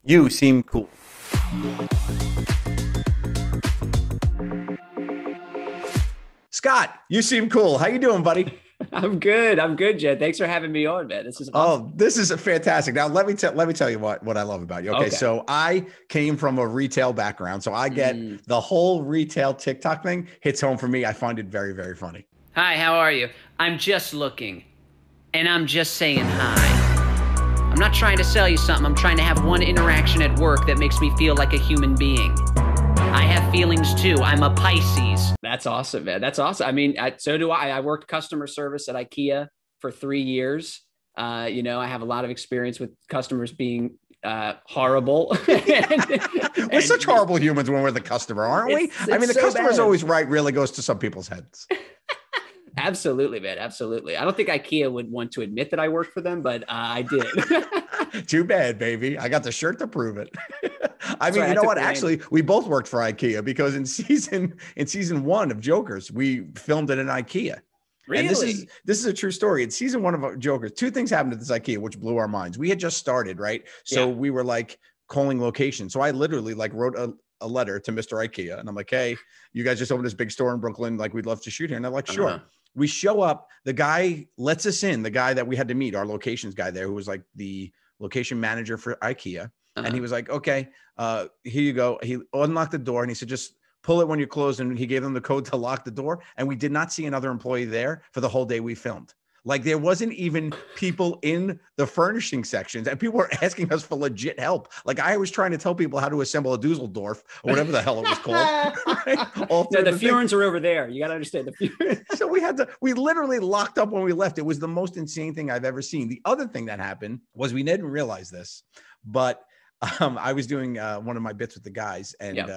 You seem cool. Scott, you seem cool. How you doing, buddy? I'm good. I'm good, Jed. Thanks for having me on, man. This is awesome. Oh, this is fantastic. Now, let me tell you what I love about you. Okay, so I came from a retail background, so I get the whole retail TikTok thing hits home for me. I find it very, very funny. Hi, how are you? I'm just looking, and I'm just saying hi. I'm not trying to sell you something. I'm trying to have one interaction at work that makes me feel like a human being. I have feelings too. I'm a Pisces. That's awesome, man. That's awesome. I mean, so do I. I worked customer service at IKEA for 3 years. I have a lot of experience with customers being horrible. We're such horrible humans when we're the customer, aren't we? I mean, the customer's always right really goes to some people's heads. Absolutely, man. Absolutely. I don't think IKEA would want to admit that I worked for them, but I did. Too bad, baby. I got the shirt to prove it. I mean, you know what? Actually, we both worked for IKEA because in season 1 of Jokers, we filmed it in IKEA. Really? And this is a true story. In season 1 of Jokers, 2 things happened at this IKEA, which blew our minds. We had just started, right? So we were like calling locations. So I literally like wrote a letter to Mr. IKEA, and I'm like, hey, you guys just opened this big store in Brooklyn. Like, we'd love to shoot here. And they're like, sure. We show up. The guy lets us in. The guy that we had to meet, our locations guy there, who was like the location manager for IKEA. And he was like, okay, here you go. He unlocked the door and he said, just pull it when you close. And he gave them the code to lock the door. And we did not see another employee there for the whole day we filmed. Like, there wasn't even people in the furnishing sections, and people were asking us for legit help. Like, I was trying to tell people how to assemble a Dusseldorf or whatever the hell it was called. Right? No, the Furens are over there. You got to understand the Furens. So we literally locked up when we left. It was the most insane thing I've ever seen. The other thing that happened was we didn't realize this, but I was doing one of my bits with the guys, and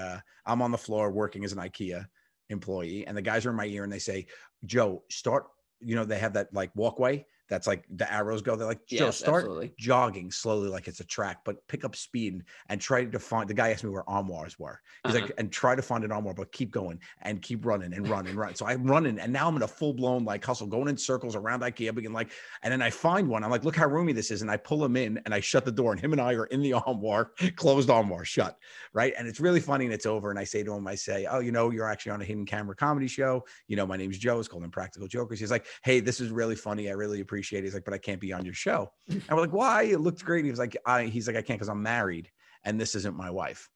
I'm on the floor working as an IKEA employee, and the guys are in my ear and they say, Joe, start. They have that like walkway that's like the arrows go. They're like, Joe, start jogging slowly like it's a track, but pick up speed and try to find. The guy asked me where armoires were. He's like, and try to find an armoire, but keep going and keep running and run and run. So I'm running, and now I'm in a full blown like hustle, going in circles around IKEA, and then I find one. I'm like, look how roomy this is, and I pull him in and I shut the door, and him and I are in the armoire, closed armoire, shut, right. And it's really funny, and it's over. And I say to him, oh, you're actually on a hidden camera comedy show. My name's Joe. It's called Impractical Jokers. He's like, hey, this is really funny. I really appreciate it. He's like, but I can't be on your show. And we're like, why? It looked great. He was like, I can't because I'm married and this isn't my wife.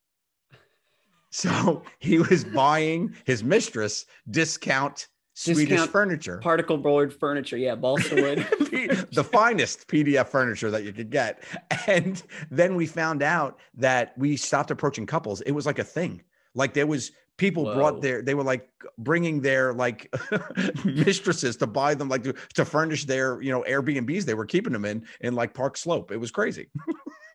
So he was buying his mistress discount Swedish furniture, particle board furniture. Yeah, balsa wood, the finest PDF furniture that you could get. And then we found out that we stopped approaching couples. It was like a thing. Like, there was people they were like bringing their like mistresses to buy them, like to furnish their, Airbnbs they were keeping them in like Park Slope. It was crazy.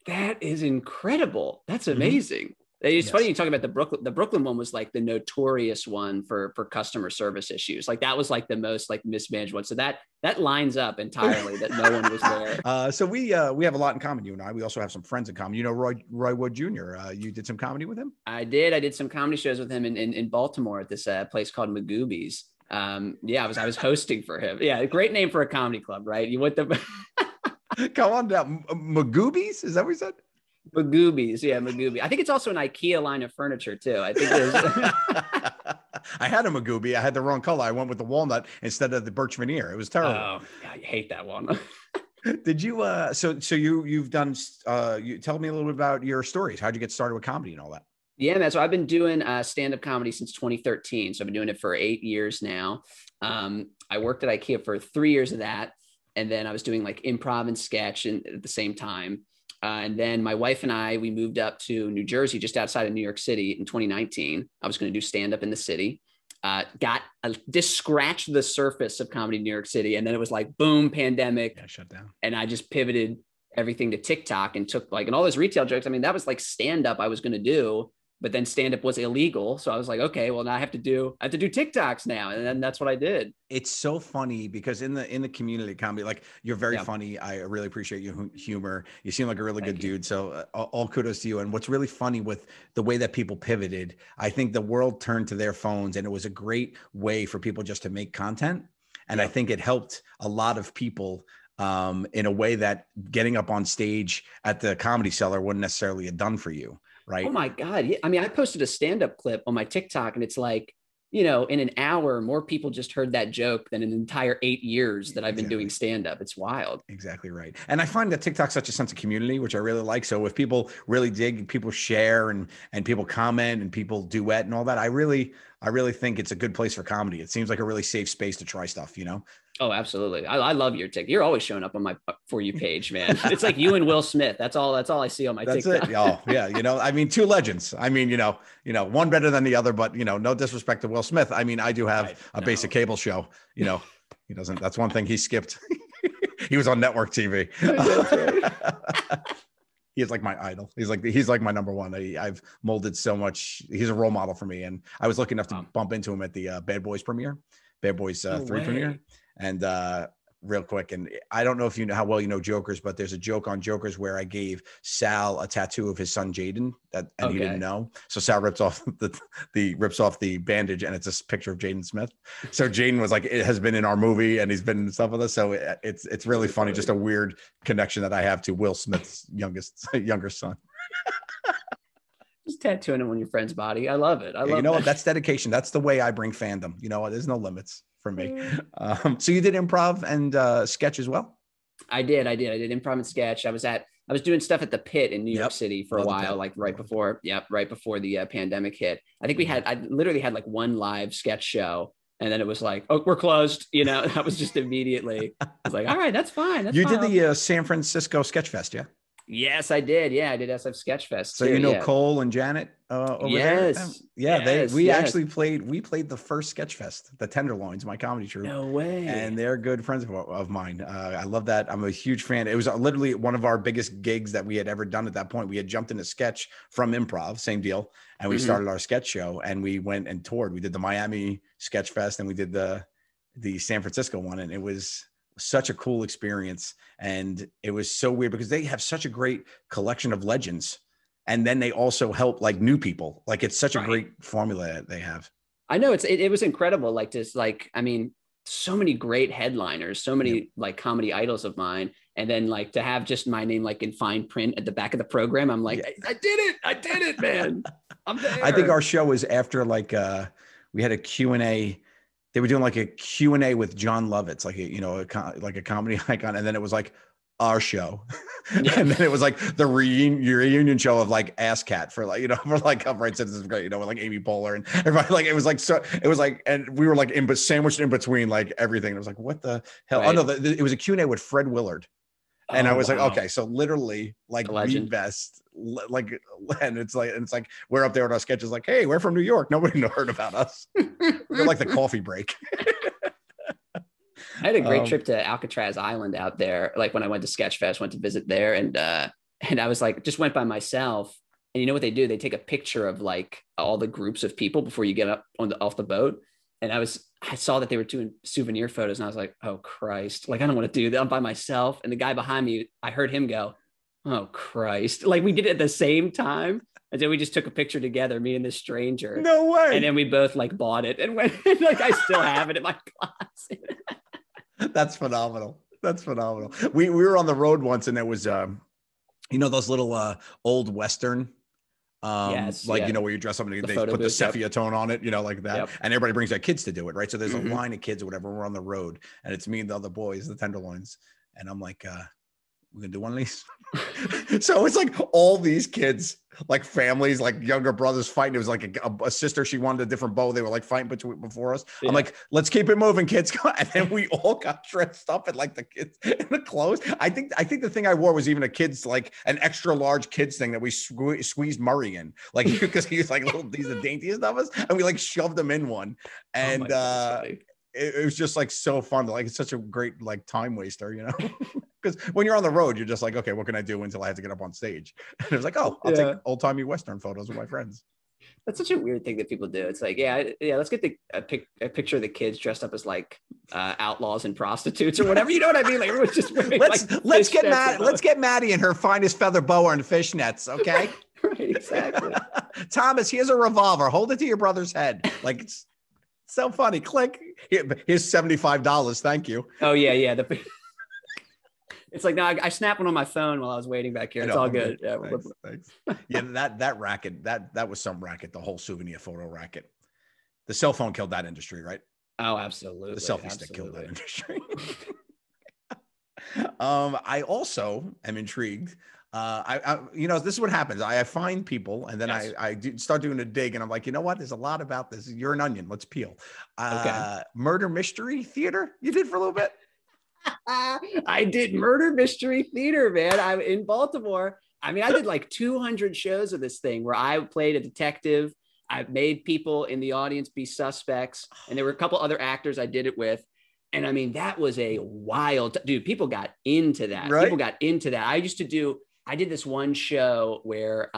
That is incredible. That's amazing. It's funny you talk about the Brooklyn one was like the notorious one for customer service issues. Like, that was like the most like mismanaged one. So that lines up entirely that no one was there. So we have a lot in common, you and I. We also have some friends in common. Roy Wood Jr. You did some comedy with him? I did some comedy shows with him in Baltimore at this place called Magooby's. I was hosting for him. Yeah, great name for a comedy club, right? You want the come on down. Magooby's? Is that what you said? Magooby's, yeah, Magooby. I think it's also an IKEA line of furniture too. I think there's. I had a Magooby. I had the wrong color. I went with the walnut instead of the birch veneer. It was terrible. Oh, I hate that one. Did you? So you've done. You tell me a little bit about your stories. How'd you get started with comedy and all that? Yeah, man. So I've been doing stand-up comedy since 2013. So I've been doing it for 8 years now. I worked at IKEA for 3 years of that, and then I was doing like improv and sketch at the same time. And then my wife and we moved up to New Jersey, just outside of New York City in 2019. I was going to do stand-up in the city. Just scratched the surface of comedy in New York City. And then it was like, boom, pandemic. Yeah, shut down. And I just pivoted everything to TikTok and took and all those retail jokes. I mean, that was like stand-up I was going to do. But then stand-up was illegal. So I was like, okay, well, now I have to do TikToks now. And then that's what I did. It's so funny because in the community comedy, like, you're very funny. I really appreciate your humor. You seem like a really good dude. So all kudos to you. And what's really funny with the way that people pivoted, I think the world turned to their phones, and it was a great way for people just to make content. And I think it helped a lot of people in a way that getting up on stage at the Comedy Cellar wouldn't necessarily have done for you, right? Oh my God. Yeah. I mean, I posted a stand-up clip on my TikTok, and it's like, you know, in an hour, more people just heard that joke than an entire 8 years that I've been doing stand-up. It's wild. Exactly right. And I find that TikTok's such a sense of community, which I really like. So if people really dig, people share and people comment and people duet and all that, I really think it's a good place for comedy. It seems like a really safe space to try stuff, you know? Oh, absolutely. I love your TikTok. You're always showing up on my For You page, man. It's like you and Will Smith. That's all I see on my TikTok. It. Oh, yeah. You know, I mean, two legends. I mean, you know, one better than the other, but you know, no disrespect to Will Smith. I mean, I do have a basic cable show, you know, he doesn't, that's one thing he skipped. He was on network TV. He is like my idol. He's like my number one. I've molded so much. He's a role model for me. And I was lucky enough to bump into him at the Bad Boys premiere, Bad Boys 3 premiere. And real quick, and I don't know if you know how well you know Jokers, but there's a joke on Jokers where I gave Sal a tattoo of his son Jaden, he didn't know. So Sal rips off the bandage, and it's a picture of Jaden Smith. So Jaden was like, it has been in our movie, and he's been in stuff with us. So it's really funny, just a weird connection that I have to Will Smith's younger son. Just tattooing him on your friend's body. I love it. You know what? That's dedication. That's the way I bring fandom. You know what? There's no limits for me. So you did improv and sketch as well? I did improv and sketch. I was doing stuff at the Pit in New York City for a while, like right before the pandemic hit. I think I literally had like one live sketch show, and then it was like, oh, we're closed. You know, that was just immediately. I was like, all right, that's fine. You did the San Francisco Sketchfest, yeah? Yes, I did. Yeah, I did SF Sketchfest. So you know Cole and Janet over there? Yeah, we actually played the first Sketchfest, the Tenderloins, my comedy troupe. No way. And they're good friends of mine. I love that. I'm a huge fan. It was literally one of our biggest gigs that we had ever done at that point. We had jumped into sketch from improv, same deal. And we started our sketch show, and we went and toured. We did the Miami Sketchfest, and we did the San Francisco one. And it was such a cool experience. And it was so weird because they have such a great collection of legends. And then they also help like new people. Like it's such a great formula that they have. I know it was incredible. Like just like, I mean, so many great headliners, so many like comedy idols of mine. And then like to have just my name, like in fine print at the back of the program. I'm like, I did it, man. I'm there. I think our show was after like, we had a Q&A. They were doing like a Q&A with John Lovitz, like a comedy icon. And then it was like our show. And then it was like the reunion show of like Ass Cat for like, for like Upright Citizens, with like Amy Poehler and everybody. Like, it was like, and we were like sandwiched in between like everything. It was like, what the hell? Right. Oh no, it was a Q&A with Fred Willard. And I was like, okay, so literally like the best, like, and it's like, we're up there with our sketches like, hey, we're from New York. Nobody heard about us. We're like the coffee break. I had a great trip to Alcatraz Island out there. Like when I went to Sketchfest, went to visit there, and I was like, just went by myself. And you know what they do? They take a picture of like all the groups of people before you get up off the boat. And I saw that they were doing souvenir photos, and I was like, oh Christ, like, I don't want to do that. I'm by myself. And the guy behind me, I heard him go, oh Christ. Like we did it at the same time. And then we just took a picture together, me and this stranger. No way. And then we both like bought it and went, like, I still have it in my closet. That's phenomenal. We were on the road once, and there was, those little old Western, where you dress up and they put the sepia tone on it, like that. And everybody brings their kids to do it. Right. So there's a line of kids or whatever. We're on the road, and it's me and the other boys, the Tenderloins. And I'm like, we're going to do one of these. So it's like all these kids, like families, like younger brothers fighting. It was like a sister. She wanted a different bow. They were like fighting before us. Yeah. I'm like, let's keep it moving, kids. And then we all got dressed up in like the kids in the clothes. I think the thing I wore was even a kid's, like an extra large kids thing that we squeezed Murray in, like, because he was like, he's the daintiest of us. And we like shoved him in one. And it was just like so fun. Like, it's such a great like time waster, because when you're on the road, you're just like, okay, what can I do until I have to get up on stage? And it was like, oh, I'll take old timey Western photos with my friends. That's such a weird thing that people do. It's like, let's get a picture of the kids dressed up as like outlaws and prostitutes or whatever. You know what I mean? Like, everyone's just wearing, let's get Maddie in her finest feather boa and fishnets, okay? Right, exactly. Thomas, here's a revolver. Hold it to your brother's head. Like, it's so funny. Click. Here's $75. Thank you. Oh yeah. It's like, no, I snapped one on my phone while I was waiting back here. It's all good. Yeah, thanks. Yeah, that racket, that was some racket, the whole souvenir photo racket. The cell phone killed that industry, right? Oh, absolutely. The selfie stick killed that industry. I also am intrigued. This is what happens. I find people, and then I start doing a dig, and I'm like, you know what? There's a lot about this. You're an onion. Let's peel. Okay. Murder mystery theater. You did for a little bit. I did murder mystery theater, man. I'm in Baltimore. I mean, I did like 200 shows of this thing where I played a detective. I've made people in the audience be suspects, and there were a couple other actors I did it with. And I mean, that was a wild, dude, people got into that. Right? People got into that. I did this one show where,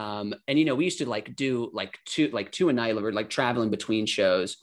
we used to like do like two a night, or like traveling between shows.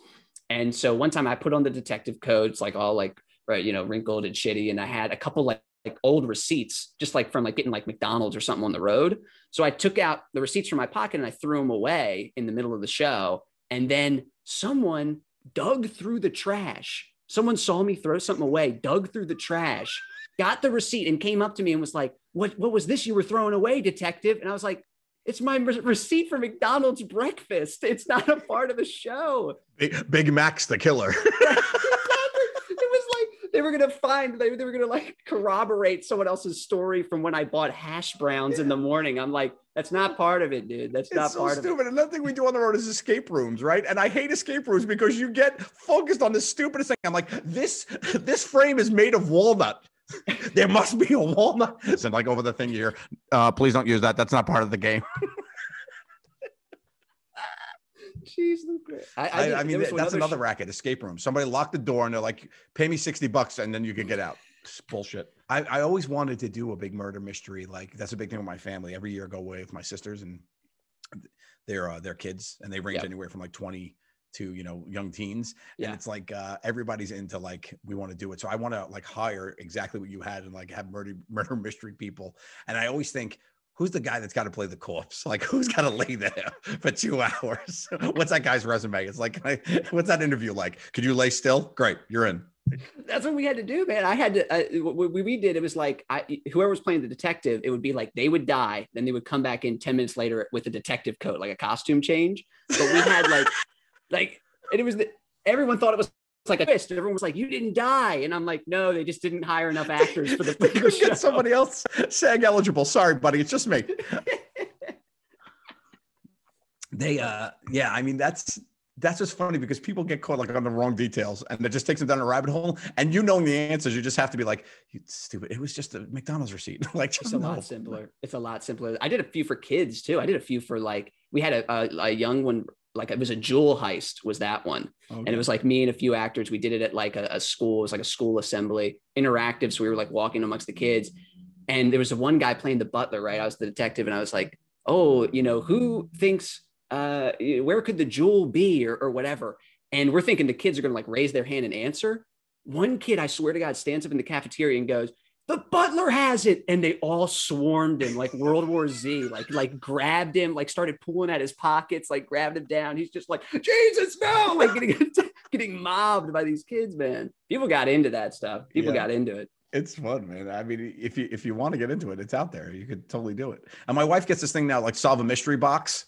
And so one time I put on the detective coats, like all like, right, wrinkled and shitty. And I had a couple like old receipts, just like from like getting like McDonald's or something on the road. So I took out the receipts from my pocket and I threw them away in the middle of the show. And then someone dug through the trash. Someone saw me throw something away, dug through the trash, got the receipt and came up to me and was like, what was this you were throwing away, detective? And I was like, it's my receipt for McDonald's breakfast. It's not a part of the show. Big Mac's the killer. It was like they were gonna like corroborate someone else's story from when I bought hash browns in the morning. I'm like, that's not part of it, dude. That's not part of it. Stupid. Another thing we do on the road is escape rooms, right? And I hate escape rooms because you get focused on the stupidest thing. I'm like, this frame is made of walnut. There must be a walnut. And like over the thing here, please don't use that. That's not part of the game. Jeez, I mean, that's another racket, escape room. Somebody locked the door and they're like, pay me $60 and then you can get out. It's bullshit. I always wanted to do a big murder mystery. Like that's a big thing with my family. Every year I go away with my sisters and their kids, and they range anywhere from like 20 to, young teens. And it's like, everybody's into like, we want to do it. So I want to like hire exactly what you had and like have murder mystery people. And I always think, who's the guy that's got to play the corpse? Like, who's got to lay there for 2 hours? What's that guy's resume? It's like, what's that interview like? Could you lay still? Great, you're in. That's what we had to do, man. I had to, what we did, it was like, whoever was playing the detective, it would be like, they would die. Then they would come back in 10 minutes later with a detective coat, like a costume change. But we had and it was, everyone thought it was like a twist. Everyone was like, you didn't die. And I'm like, no, they just didn't hire enough actors for the show. Get somebody else SAG eligible. Sorry, buddy. It's just me. I mean, that's just funny because people get caught like on the wrong details and it just takes them down a rabbit hole. And knowing the answers, you just have to be like, you stupid. It was just a McDonald's receipt. Like, just it's a lot simpler. It's a lot simpler. I did a few for kids too. I did a few for like, we had a young one, like it was a jewel heist was that one. Okay. And it was like me and a few actors. We did it at like a school. It was like a school assembly, interactive. So we were like walking amongst the kids. And there was one guy playing the butler, right? I was the detective and I was like, oh, who thinks, where could the jewel be or whatever? And we're thinking the kids are going to like raise their hand and answer. One kid, I swear to God, stands up in the cafeteria and goes, the butler has it. And they all swarmed him like World War Z, like grabbed him, like started pulling at his pockets, like grabbed him down. He's just like, Jesus, no, like getting mobbed by these kids, man. People got into that stuff. People got into it. It's fun, man. I mean, if you want to get into it, it's out there. You could totally do it. And my wife gets this thing now, like solve a mystery box.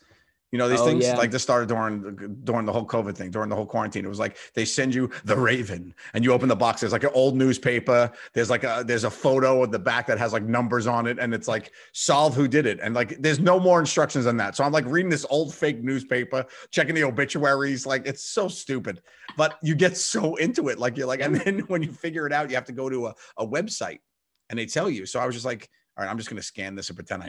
These things like this started during the whole COVID thing, during the whole quarantine. It was like they send you the Raven and you open the box. There's like an old newspaper. There's a photo at the back that has like numbers on it. And it's like solve who did it. And like, there's no more instructions than that. So I'm like reading this old fake newspaper, checking the obituaries. Like, it's so stupid, but you get so into it. Like you're like, and then when you figure it out, you have to go to a website and they tell you. So I was just like, all right, I'm just going to scan this and pretend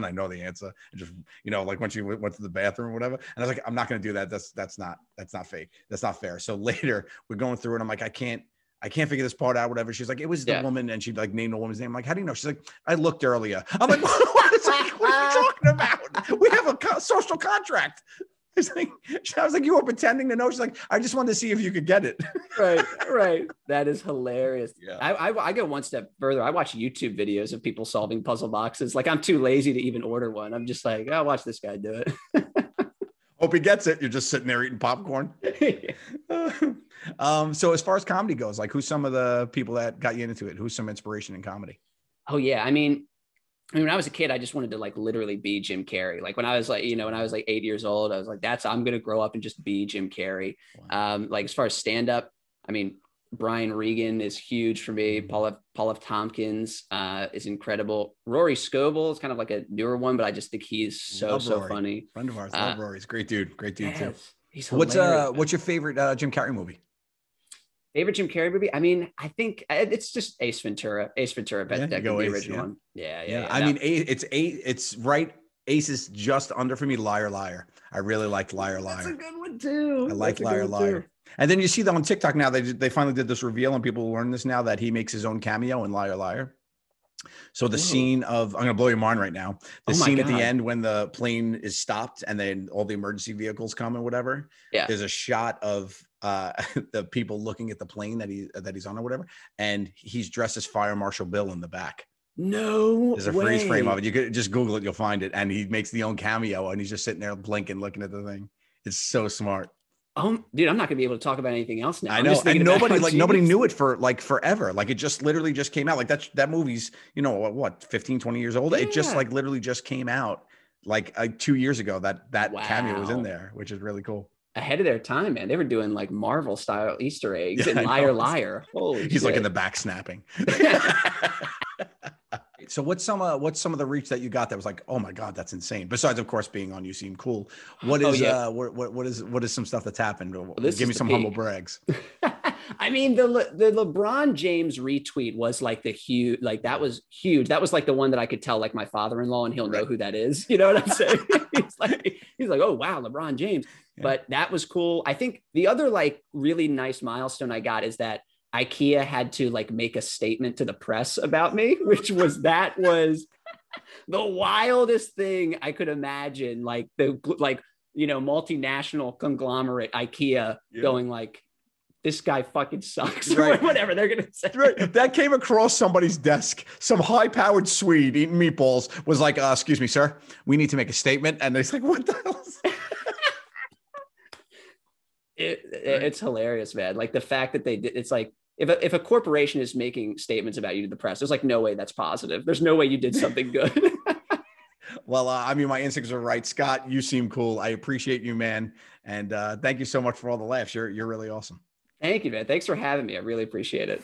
I know the answer. And just, like when she went to the bathroom or whatever. And I was like, I'm not going to do that. That's not fake. That's not fair. So later we're going through and I'm like, I can't figure this part out, whatever. She's like, it was the woman. And she like named the woman's name. I'm like, how do you know? She's like, I looked earlier. I'm like, what are you talking about? We have a social contract. I was like, you were pretending to know. She's like, I just wanted to see if you could get it. Right. That is hilarious. Yeah. I go one step further. I watch YouTube videos of people solving puzzle boxes. Like I'm too lazy to even order one. I'm just like, I'll watch this guy do it. Hope he gets it. You're just sitting there eating popcorn. So as far as comedy goes, like who's some of the people that got you into it? Who's some inspiration in comedy? Oh yeah. I mean, when I was a kid, I just wanted to like literally be Jim Carrey. Like when I was like, when I was like 8 years old, I was like, I'm going to grow up and just be Jim Carrey. Wow. Like as far as stand up, I mean, Brian Regan is huge for me. Paul F. Tompkins is incredible. Rory Scovel is kind of like a newer one, but I just think he's so funny. Friend of ours, love Rory's great dude too. He's hilarious. What's your favorite Jim Carrey movie? Favorite Jim Carrey movie? I mean, I think it's just Ace Ventura. But the original one. Yeah. I mean, it's right. Ace is just under for me. Liar, Liar. I really liked Liar, Liar. That's a good one too. I like Liar, Liar. And then you see that on TikTok now, they finally did this reveal and people learn this now that he makes his own cameo in Liar, Liar. So the scene of, I'm going to blow your mind right now. The scene at the end when the plane is stopped and then all the emergency vehicles come and whatever. Yeah. There's a shot of the people looking at the plane that he's on or whatever. And he's dressed as Fire Marshal Bill in the back. No, there's a freeze frame of it. You could just Google it. You'll find it. And he makes the own cameo and he's just sitting there blinking, looking at the thing. It's so smart. Dude, I'm not gonna be able to talk about anything else now. I know, and nobody knew it for like forever. Like it just literally just came out. Like that movie's, what, 15, 20 years old. Yeah. It just like literally just came out like 2 years ago. That cameo was in there, which is really cool. Ahead of their time, man. They were doing like Marvel style Easter eggs and Liar, Liar. Holy He's shit. Like in the back snapping. So what's some of the reach that you got that was like, oh my God, that's insane. Besides, of course, being on You Seem Cool. What is some stuff that's happened? Give me some humble brags. I mean, the LeBron James retweet was like that was huge. That was like the one that I could tell like my father-in-law and he'll know who that is. You know what I'm saying? he's like, oh wow, LeBron James. Yeah. But that was cool. I think the other like really nice milestone I got is that IKEA had to like make a statement to the press about me, which was the wildest thing I could imagine. Like multinational conglomerate IKEA going like, this guy fucking sucks, right? Whatever they're gonna say. Right. That came across somebody's desk. Some high-powered Swede eating meatballs was like, "Excuse me, sir, we need to make a statement." And it's like, "What the hell?" It's hilarious, man. Like the fact that they did. It's like if a corporation is making statements about you to the press, there's like no way that's positive. There's no way you did something good. Well, I mean, my instincts are right. Scott, you seem cool. I appreciate you, man. And thank you so much for all the laughs. You're really awesome. Thank you, man. Thanks for having me. I really appreciate it.